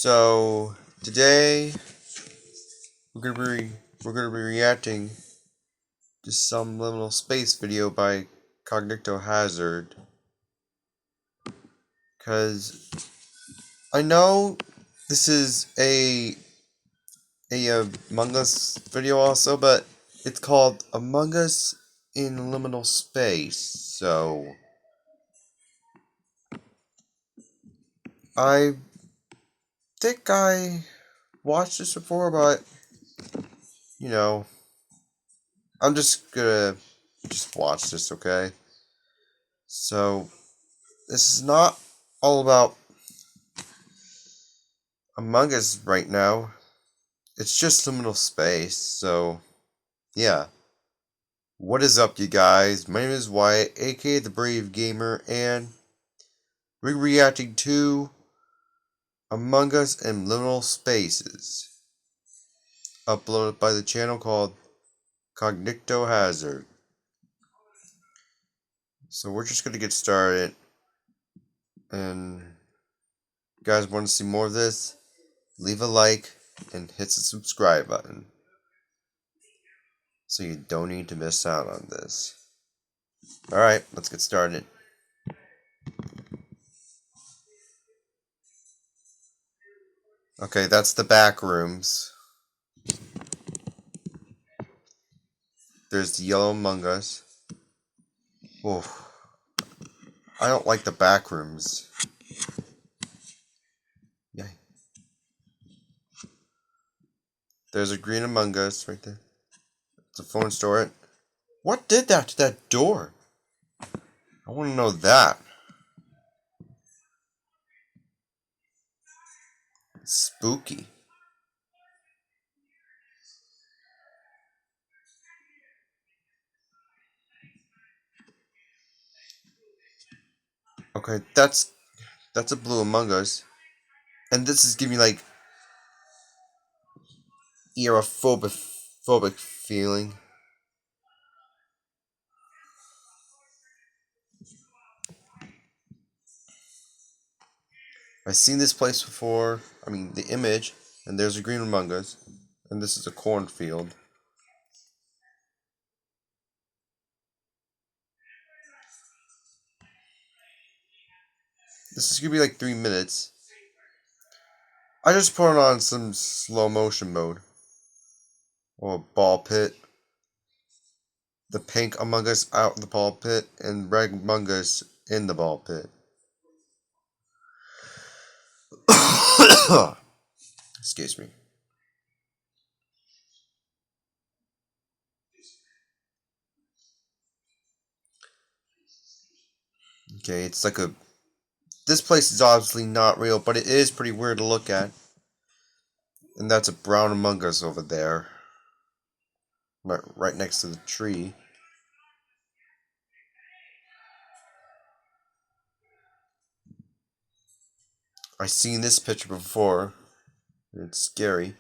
So today we're gonna be reacting to some liminal space video by Cognito Hazard, cause I know this is a Among Us video also, but it's called Among Us in Liminal Space. So I think I watched this before, but you know, I'm just gonna watch this, okay? So this is not all about Among Us right now. It's just liminal space, so yeah. What is up, you guys? My name is Wyatt, aka the Brave Gamer, and we're reacting to Among Us in Liminal Spaces, uploaded by the channel called Cognito Hazard. So we're just gonna get started, and if you guys want to see more of this, leave a like and hit the subscribe button, so you don't need to miss out on this. Alright, let's get started. Okay, that's the back rooms. There's the yellow Among Us. Oh, I don't like the back rooms. Yeah. There's a green Among Us right there. It's a phone store. What did that to that door? I want to know that. It's spooky. Okay, that's a blue Among Us. And this is giving me like phobic feeling. I've seen this place before. I mean, the image. And there's a green Among Us. And this is a cornfield. This is gonna be like 3 minutes. I just put on some slow motion mode. Or ball pit. The pink Among Us out in the ball pit, and red Among Us in the ball pit. Excuse me. Okay, it's like a... This place is obviously not real, but it is pretty weird to look at. And that's a brown Among Us over there. Right next to the tree. I've seen this picture before. It's scary.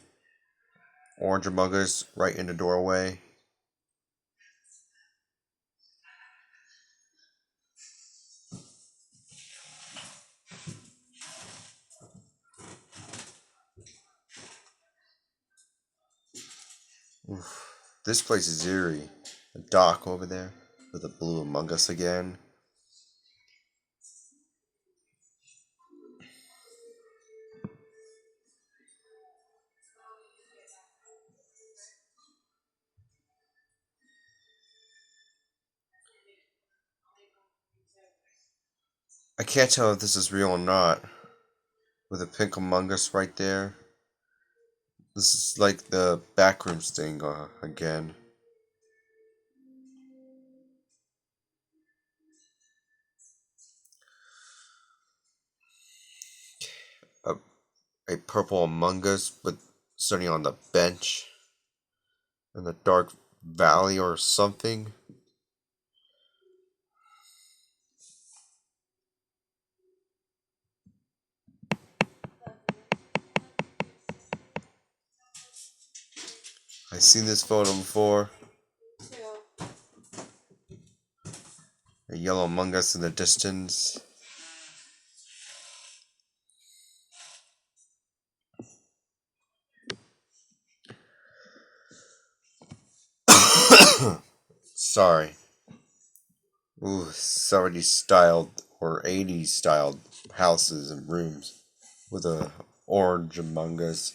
Orange Among Us right in the doorway. Oof. This place is eerie. A dock over there with a blue Among Us again. I can't tell if this is real or not. With a pink Among Us right there. This is like the backrooms thing again. A purple Among Us, but sitting on the bench in the dark valley or something. I've seen this photo before. A yellow Among Us in the distance. Sorry. Ooh, 70s styled or 80s styled houses and rooms with a orange Among Us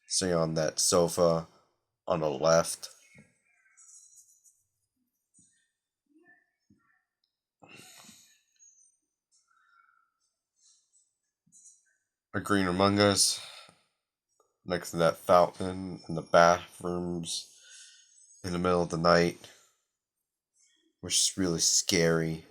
sitting on that sofa on the left. A green Among Us next to that fountain in the bathrooms in the middle of the night, which is really scary.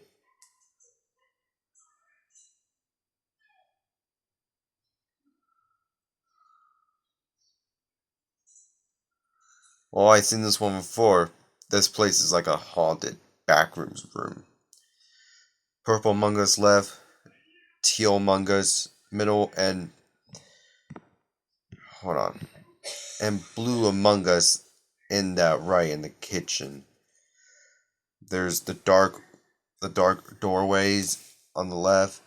Oh, I've seen this one before. This place is like a haunted backrooms room. Purple Among Us left, teal Among Us middle, and hold on, and blue Among Us in that right in the kitchen. There's the dark doorways on the left,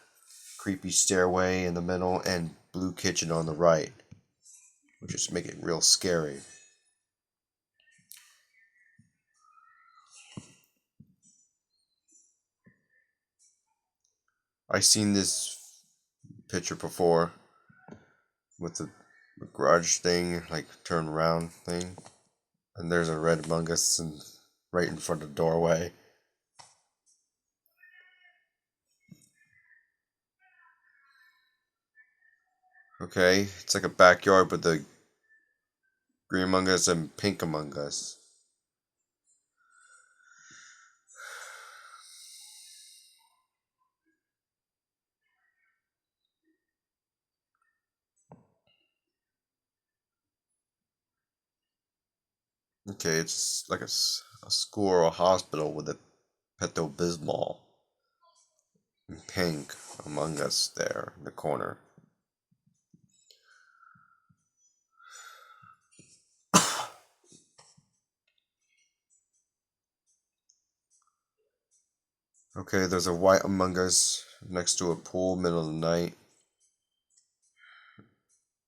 creepy stairway in the middle, and blue kitchen on the right, which just make it real scary. I seen this picture before with the garage thing, like turn around thing, and there's a red Among Us right in front of the doorway. Okay, it's like a backyard with the green Among Us and pink Among Us. Okay, it's like a school or a hospital with a Pepto Bismol and pink Among Us there in the corner. Okay, there's a white Among Us next to a pool, middle of the night,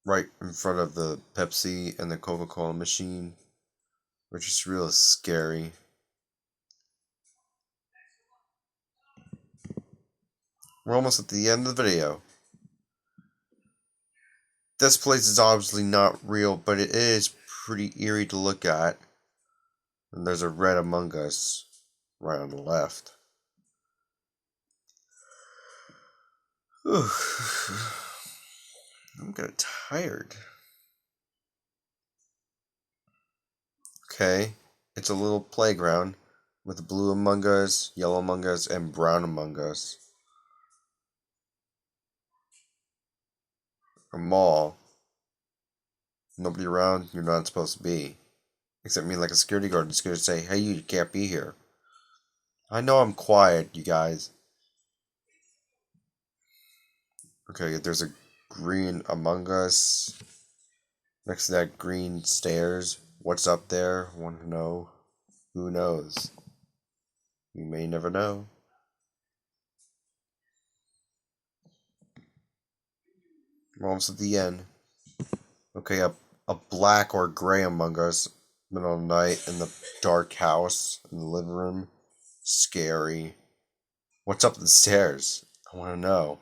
right in front of the Pepsi and the Coca-Cola machine, which is real scary. We're almost at the end of the video. This place is obviously not real, but it is pretty eerie to look at. And there's a red Among Us right on the left. Whew. I'm getting tired. Okay, it's a little playground with blue Among Us, yellow Among Us, and brown Among Us. A mall. Nobody around, you're not supposed to be. Except me, like a security guard is going to say, hey, you can't be here. I know I'm quiet, you guys. Okay, there's a green Among Us. Next to that green stairs. What's up there? Want to know? Who knows? We may never know. We're almost at the end. Okay, a black or gray Among Us. Middle of the night in the dark house in the living room. Scary. What's up the stairs? I want to know.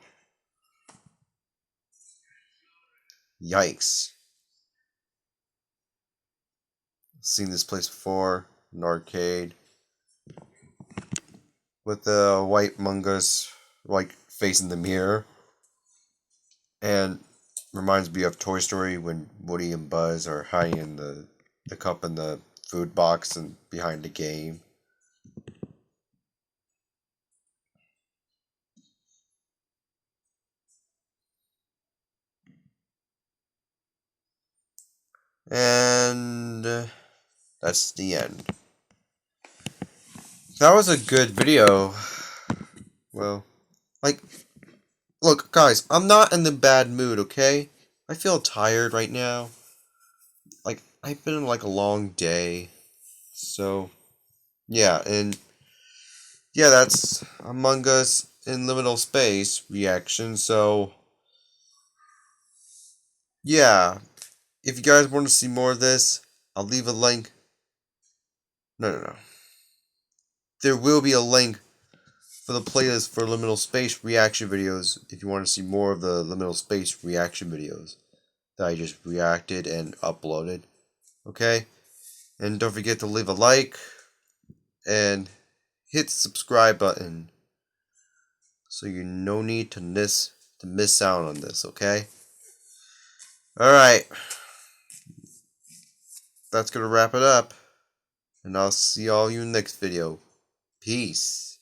Yikes. Seen this place before. An arcade. With the white Among Us, like, facing the mirror. And reminds me of Toy Story when Woody and Buzz are hiding in the cup in the food box and behind the game. And that's the end. That was a good video. Well, like, look, guys, I'm not in the bad mood, okay? I feel tired right now. Like, I've been in like a long day. So, yeah, and yeah, that's Among Us in Liminal Space reaction. So, yeah, if you guys want to see more of this, I'll leave a link. No, no, no. there will be a link for the playlist for Liminal Space reaction videos if you want to see more of the Liminal Space reaction videos that I just reacted and uploaded. Okay? And don't forget to leave a like and hit the subscribe button so you no need to miss out on this, okay? Alright. That's gonna wrap it up. And I'll see all you in the next video. Peace.